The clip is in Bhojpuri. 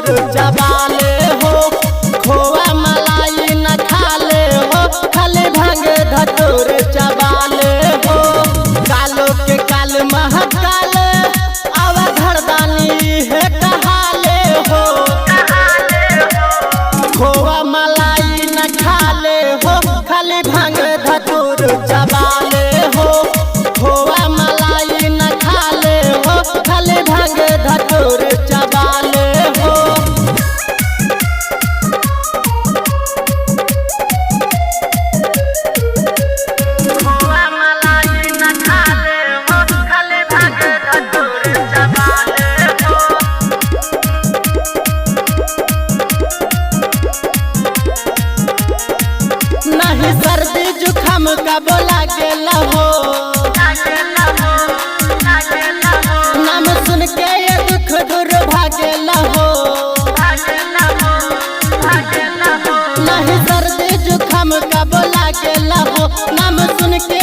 धतूर चबाले हो। खोआ मलाई न खाले हो, खाली भांग धतूर चबाले हो। कालो के काल महकाले आवा घरदानी है कहाले हो। खोआ मलाई न खाले हो, खाली भांग धतूर चबाले हो। खोआ मलाई न खाले हो, खाली भांग धतूर चबाले हो। खोआ मलाई न खाले हो, खाली भांग धतूर चबाले हो। नहीं सर्दी जुखाम का बोला गेला हो। नाम सुन के ये दुख दूर भागेला हो। नहीं सर्दी जुखाम का बोला गेला हो। नाम सुन के